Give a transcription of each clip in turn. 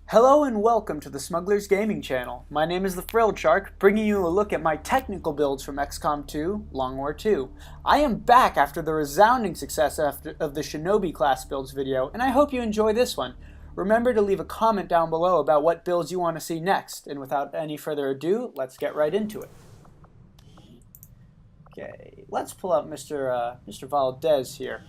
Hello and welcome to the Smugglers Gaming Channel. My name is the Frilled Shark, bringing you a look at my technical builds from XCOM 2, Long War II. I am back after the resounding success of the Shinobi class builds video, and I hope you enjoy this one. Remember to leave a comment down below about what builds you want to see next, and without any further ado, let's get right into it. Okay, let's pull up Mr. Valdez here.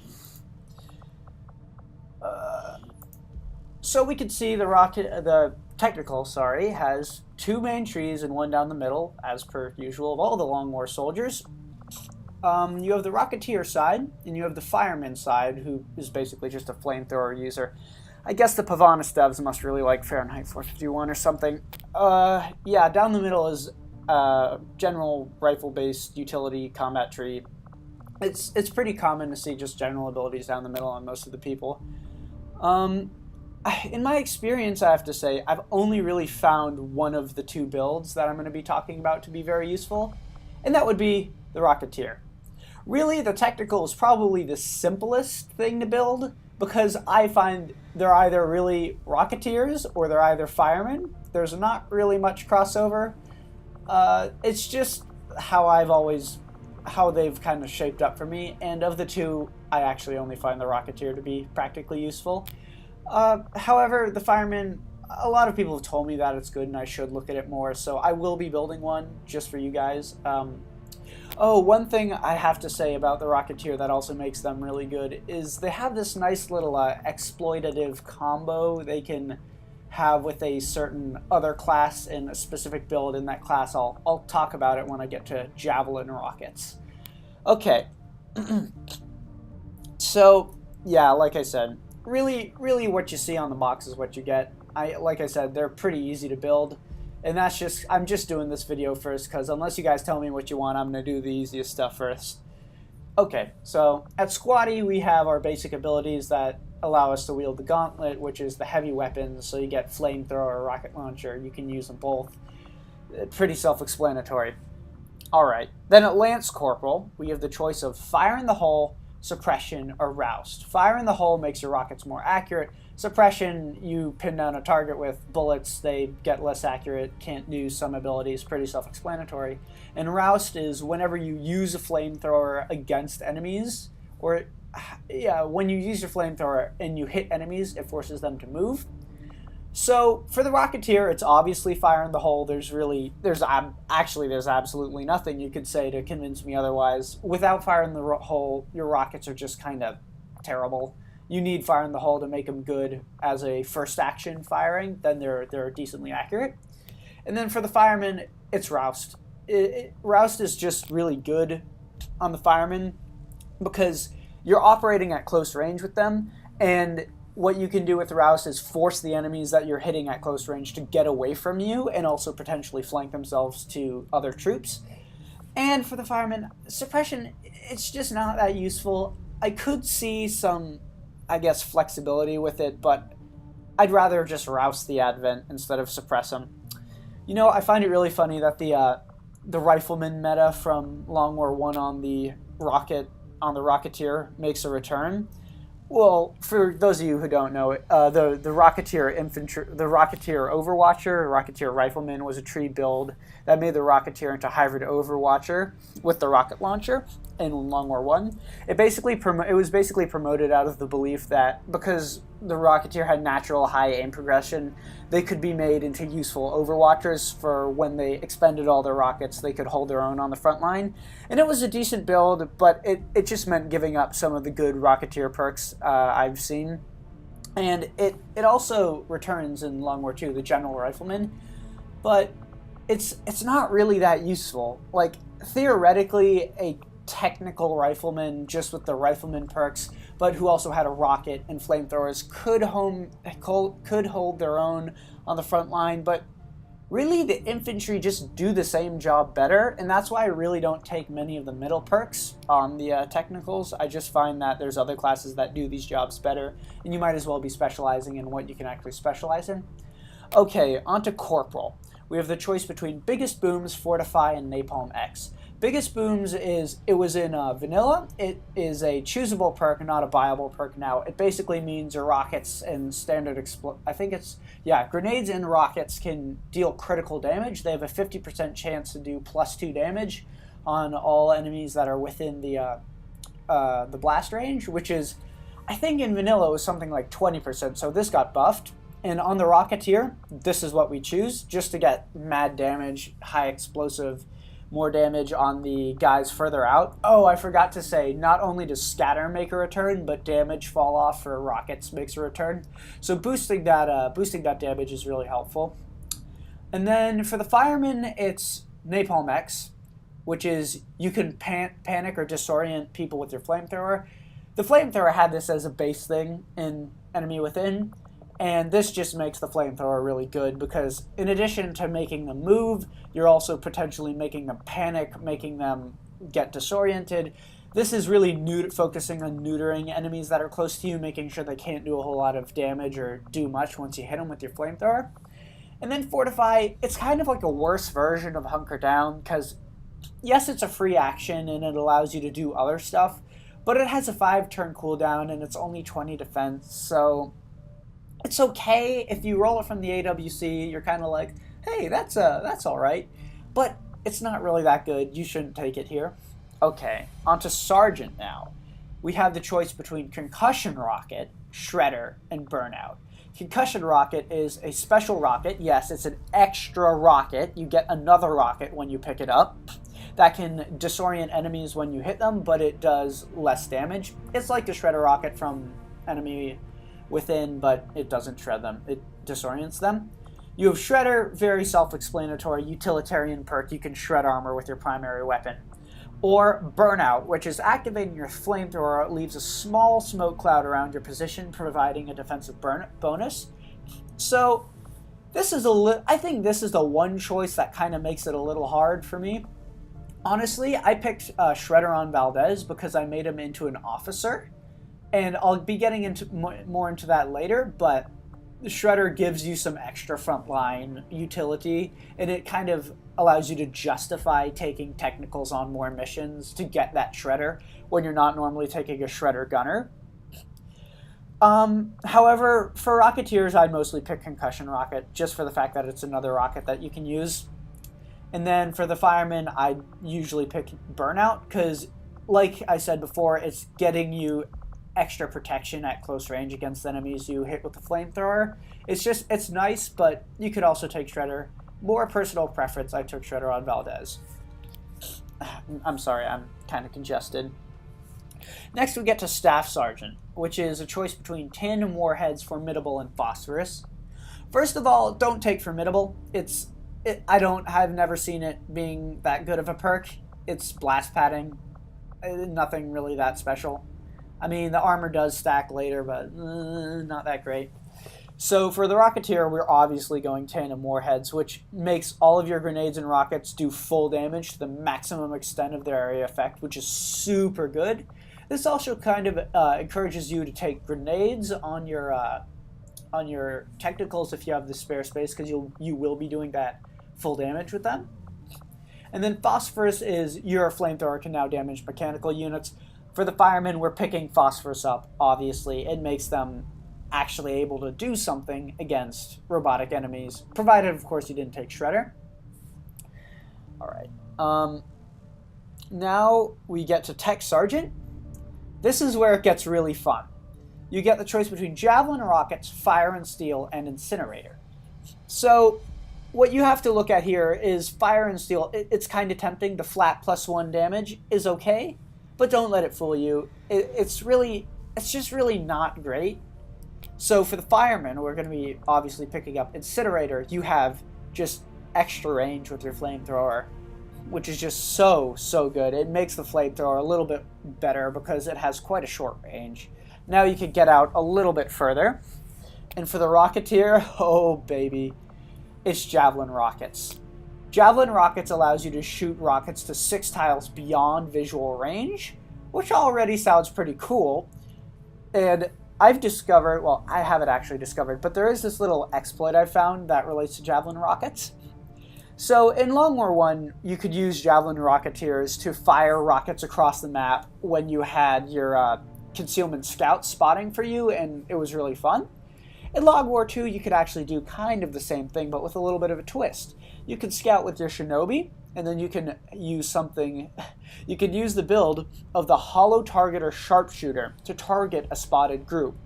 So we can see the technical, has two main trees and one down the middle, as per usual of all the Long War soldiers. You have the Rocketeer side, and you have the Fireman side, who is basically just a flamethrower user. I guess the Pavanis devs must really like Fahrenheit 451 or something. Yeah, down the middle is general rifle-based utility combat tree. It's pretty common to see just general abilities down the middle on most of the people. In my experience, I have to say, I've only really found one of the two builds that I'm going to be talking about to be very useful, and that would be the Rocketeer. Really, the technical is probably the simplest thing to build, because I find they're either really Rocketeers or they're either Firemen. There's not really much crossover. It's just how they've kind of shaped up for me, and of the two, I actually only find the Rocketeer to be practically useful. However, the Fireman, a lot of people have told me that it's good and I should look at it more, so I will be building one just for you guys. One thing I have to say about the Rocketeer that also makes them really good is they have this nice little exploitative combo they can have with a certain other class in a specific build in that class. I'll talk about it when I get to Javelin rockets. Okay. So, yeah, like I said, really what you see on the box is what you get. Like I said, they're pretty easy to build, and I'm just doing this video first because unless you guys tell me what you want, I'm going to do the easiest stuff first. Okay, so at Squatty we have our basic abilities that allow us to wield the Gauntlet, which is the heavy weapons, so you get flamethrower, rocket launcher, you can use them both. Pretty self-explanatory. Alright, then at Lance-Corporal we have the choice of Fire in the Hole, Suppression, or Roust. Fire in the Hole makes your rockets more accurate. Suppression, you pin down a target with bullets, they get less accurate, can't do some abilities, pretty self-explanatory. And Roust is whenever you use a flamethrower against enemies, or when you use your flamethrower and you hit enemies, it forces them to move. So for the Rocketeer, it's obviously Fire in the Hole. There's absolutely nothing you could say to convince me otherwise. Without Fire in the Hole, your rockets are just kind of terrible. You need Fire in the Hole to make them good as a first action firing, then they're decently accurate. And then for the Fireman, it's Roust. Roust is just really good on the Fireman because you're operating at close range with them, and what you can do with Roust is force the enemies that you're hitting at close range to get away from you and also potentially flank themselves to other troops. And for the Fireman, Suppression, it's just not that useful. I could see some, I guess, flexibility with it, but I'd rather just Roust the Advent instead of suppress them. You know, I find it really funny that the Rifleman meta from Long War I on the Rocketeer makes a return. Well, for those of you who don't know, the Rocketeer Infantry, the Rocketeer Overwatcher, Rocketeer Rifleman was a tree build that made the Rocketeer into hybrid Overwatcher with the rocket launcher in Long War I. It was basically promoted out of the belief that because the Rocketeer had natural high aim progression, they could be made into useful Overwatchers for when they expended all their rockets, they could hold their own on the front line. And it was a decent build, but it just meant giving up some of the good Rocketeer perks I've seen. And it also returns in Long War II, the General Rifleman, but it's not really that useful. Like, theoretically, a technical rifleman just with the rifleman perks, but who also had a rocket and flamethrowers could hold their own on the front line, but really the infantry just do the same job better, and that's why I really don't take many of the middle perks on the technicals. I just find that there's other classes that do these jobs better, and you might as well be specializing in what you can actually specialize in. Okay, on to Corporal. We have the choice between Biggest Booms, Fortify, and Napalm X. Biggest booms is, it was in vanilla. It is a choosable perk, not a buyable perk now. It basically means your rockets and standard grenades and rockets can deal critical damage. They have a 50% chance to do +2 damage on all enemies that are within the blast range, which is, I think in vanilla it was something like 20%, so this got buffed. And on the Rocketeer, this is what we choose, just to get mad damage, high explosive, more damage on the guys further out. Oh, I forgot to say, not only does scatter make a return, but damage fall off for rockets makes a return. So boosting that damage is really helpful. And then for the Fireman, it's Napalm X, which is you can panic or disorient people with your flamethrower. The flamethrower had this as a base thing in Enemy Within, and this just makes the flamethrower really good because in addition to making them move, you're also potentially making them panic, making them get disoriented. This is really focusing on neutering enemies that are close to you, making sure they can't do a whole lot of damage or do much once you hit them with your flamethrower. And then Fortify, it's kind of like a worse version of Hunker Down because, yes, it's a free action and it allows you to do other stuff, but it has a 5-turn cooldown and it's only 20 defense, so it's okay. If you roll it from the AWC, you're kind of like, hey, that's all right. But it's not really that good. You shouldn't take it here. Okay, onto Sergeant now. We have the choice between Concussion Rocket, Shredder, and Burnout. Concussion Rocket is a special rocket. Yes, it's an extra rocket. You get another rocket when you pick it up that can disorient enemies when you hit them, but it does less damage. It's like the Shredder Rocket from Enemy Within, but it doesn't shred them. It disorients them. You have Shredder, very self-explanatory, utilitarian perk. You can shred armor with your primary weapon. Or Burnout, which is activating your flamethrower, leaves a small smoke cloud around your position, providing a defensive bonus. So this is I think this is the one choice that kind of makes it a little hard for me. Honestly, I picked Shredder on Valdez because I made him into an officer. And I'll be getting into more into that later, but Shredder gives you some extra frontline utility, and it kind of allows you to justify taking technicals on more missions to get that Shredder when you're not normally taking a Shredder gunner. However, for Rocketeers, I'd mostly pick Concussion Rocket, just for the fact that it's another rocket that you can use. And then for the Fireman, I'd usually pick Burnout, because, like I said before, it's getting you extra protection at close range against enemies you hit with the flamethrower. It's nice, but you could also take Shredder. More personal preference, I took Shredder on Valdez. I'm sorry, I'm kind of congested. Next we get to Staff Sergeant, which is a choice between Tandem Warheads, Formidable, and Phosphorus. First of all, don't take Formidable. I've never seen it being that good of a perk. It's blast padding. Nothing really that special. I mean, the armor does stack later, but not that great. So for the Rocketeer, we're obviously going Tandem Warheads, which makes all of your grenades and rockets do full damage to the maximum extent of their area effect, which is super good. This also kind of encourages you to take grenades on your technicals if you have the spare space, because you will be doing that full damage with them. And then Phosphorus is your flamethrower can now damage mechanical units. For the Firemen, we're picking Phosphorus up, obviously. It makes them actually able to do something against robotic enemies, provided, of course, you didn't take Shredder. Alright. Now we get to Tech Sergeant. This is where it gets really fun. You get the choice between Javelin Rockets, Fire and Steel, and Incinerator. So what you have to look at here is Fire and Steel. It's kind of tempting. The flat +1 damage is okay, but don't let it fool you. It's just really not great. So for the Firemen, we're going to be obviously picking up Incinerator. You have just extra range with your flamethrower, which is just so good. It makes the flamethrower a little bit better because it has quite a short range. Now you can get out a little bit further. And for the Rocketeer, oh baby, it's Javelin Rockets. Javelin Rockets allows you to shoot rockets to 6 tiles beyond visual range, which already sounds pretty cool. And I've discovered, well, I haven't actually discovered, but there is this little exploit I've found that relates to Javelin Rockets. So in Long War 1, you could use Javelin Rocketeers to fire rockets across the map when you had your concealment scouts spotting for you, and it was really fun. In Long War 2, you could actually do kind of the same thing, but with a little bit of a twist. You can scout with your Shinobi, and then you can use something... You can use the build of the Hollow Targeter Sharpshooter to target a spotted group.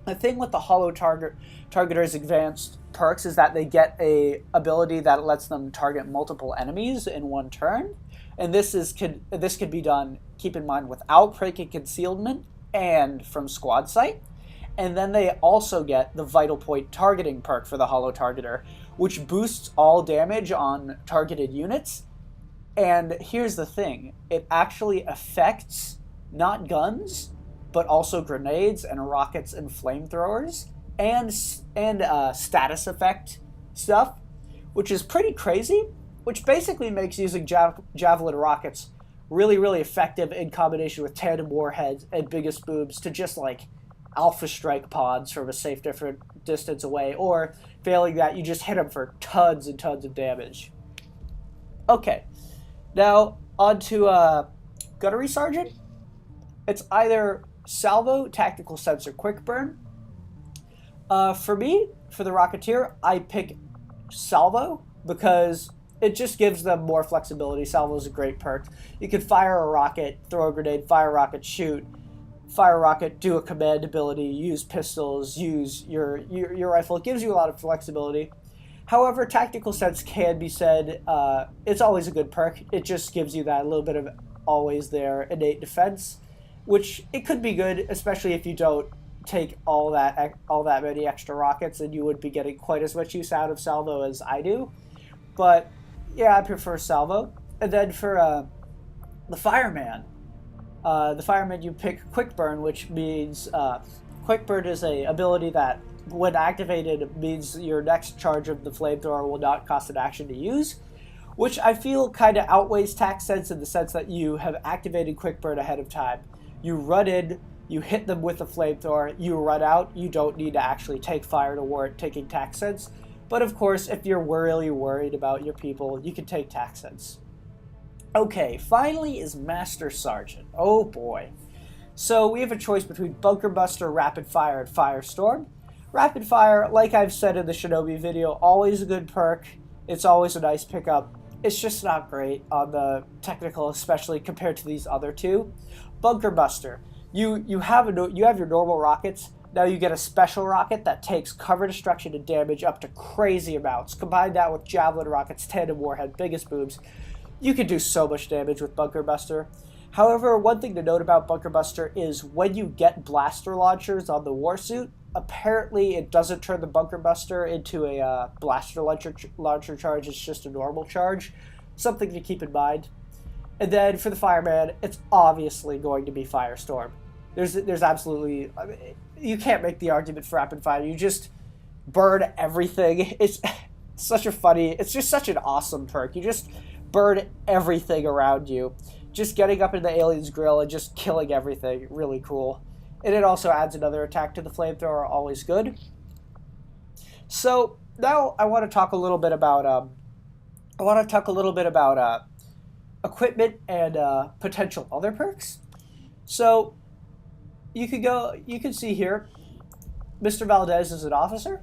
The thing with the Hollow Targeter's advanced perks is that they get a ability that lets them target multiple enemies in one turn, and this could be done, keep in mind, without breaking concealment and from squad sight. And then they also get the Vital Point targeting perk for the Hollow Targeter, which boosts all damage on targeted units. And here's the thing, it actually affects not guns, but also grenades and rockets and flamethrowers, and status effect stuff, which is pretty crazy, which basically makes using Javelin rockets really, really effective in combination with tandem warheads and biggest boobs to just like alpha strike pods from a safe different distance away, or failing that, you just hit them for tons and tons of damage. Okay, now on to Gunnery Sergeant. It's either Salvo, Tactical Sense, or Quick Burn. For me, for the Rocketeer, I pick Salvo because it just gives them more flexibility. Salvo is a great perk. You can fire a rocket, throw a grenade, fire a rocket, shoot, fire a rocket, do a command ability, use pistols, use your rifle. It gives you a lot of flexibility. However, Tactical Sense can be said, it's always a good perk. It just gives you that little bit of always there innate defense, which it could be good, especially if you don't take all that many extra rockets, and you would be getting quite as much use out of Salvo as I do. But yeah, I prefer Salvo. And then for the Fireman, you pick Quick Burn, which means Quick Burn is a ability that, when activated, means your next charge of the flamethrower will not cost an action to use, which I feel kind of outweighs Tac Sense in the sense that you have activated Quick Burn ahead of time. You run in, you hit them with a flamethrower, you run out, you don't need to actually take fire to warrant taking Tac Sense. But of course, if you're really worried about your people, you can take Tac Sense. Okay, finally is Master Sergeant. Oh boy. So we have a choice between Bunker Buster, Rapid Fire, and Firestorm. Rapid Fire, like I've said in the Shinobi video, always a good perk. It's always a nice pickup. It's just not great on the technical, especially compared to these other two. Bunker Buster. You have your normal rockets. Now you get a special rocket that takes cover destruction and damage up to crazy amounts. Combine that with Javelin rockets, tandem warhead, biggest boobs. You can do so much damage with Bunker Buster. However, one thing to note about Bunker Buster is when you get blaster launchers on the warsuit, apparently it doesn't turn the Bunker Buster into a blaster launcher charge. It's just a normal charge. Something to keep in mind. And then for the Fireman, it's obviously going to be Firestorm. There's absolutely... I mean, you can't make the argument for Rapid Fire. You just burn everything. It's just such an awesome perk. You just burn everything around you. Just getting up in the alien's grill and just killing everything. Really cool. And it also adds another attack to the flamethrower. Always good. So now I want to talk a little bit about equipment and potential other perks. So you can see here, Mr. Valdez is an officer.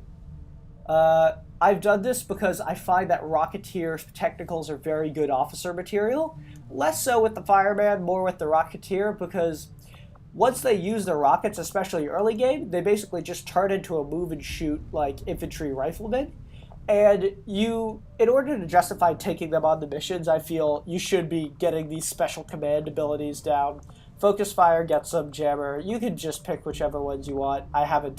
I've done this because I find that Rocketeer technicals are very good officer material. Less so with the Fireman, more with the Rocketeer, because once they use their rockets, especially early game, they basically just turn into a move and shoot like infantry riflemen. And in order to justify taking them on the missions, I feel you should be getting these special command abilities down. Focus Fire, Get Some, Jammer. You can just pick whichever ones you want. I haven't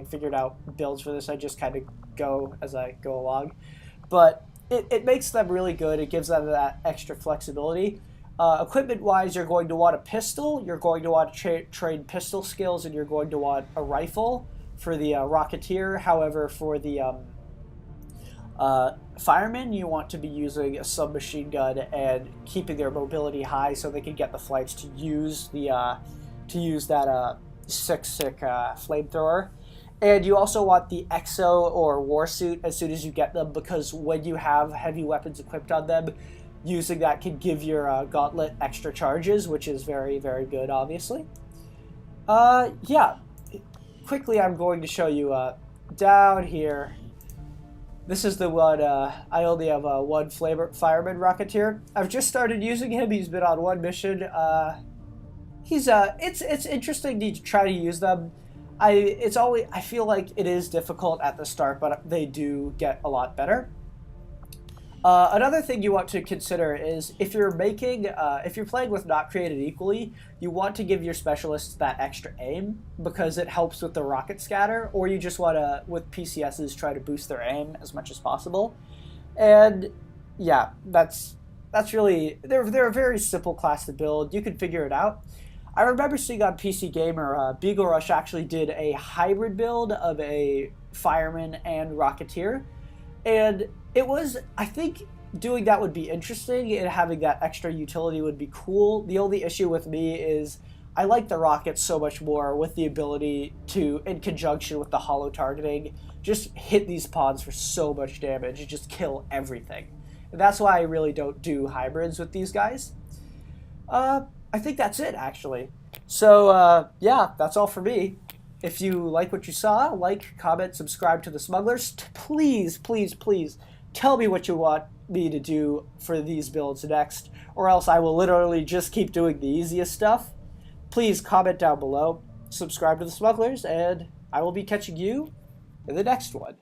figured out builds for this. I just kind of go as I go along. But it makes them really good. It gives them that extra flexibility. Equipment-wise, you're going to want a pistol. You're going to want to train pistol skills, and you're going to want a rifle for the Rocketeer. However, for the Firemen, you want to be using a submachine gun and keeping their mobility high so they can get the flights to use that sick flamethrower. And you also want the exo or war suit as soon as you get them, because when you have heavy weapons equipped on them, using that can give your gauntlet extra charges, which is very, very good, obviously. Yeah. Quickly, I'm going to show you down here. This is the one, I only have one Fireman Rocketeer. I've just started using him. He's been on one mission. It's interesting to try to use them. I feel like it is difficult at the start, but they do get a lot better. Another thing you want to consider is if you're playing with not created equally, you want to give your specialists that extra aim because it helps with the rocket scatter, or you just want to, with PCSs, try to boost their aim as much as possible. And yeah, that's really, they're a very simple class to build. You can figure it out. I remember seeing on PC Gamer, Beagle Rush actually did a hybrid build of a Fireman and Rocketeer. And it was, I think, doing that would be interesting, and having that extra utility would be cool. The only issue with me is I like the rockets so much more with the ability to, in conjunction with the hollow targeting, just hit these pods for so much damage and just kill everything. And that's why I really don't do hybrids with these guys. I think that's it, actually. So, yeah, that's all for me. If you like what you saw, like, comment, subscribe to the Smugglers. Please, please, please tell me what you want me to do for these builds next, or else I will literally just keep doing the easiest stuff. Please comment down below, subscribe to the Smugglers, and I will be catching you in the next one.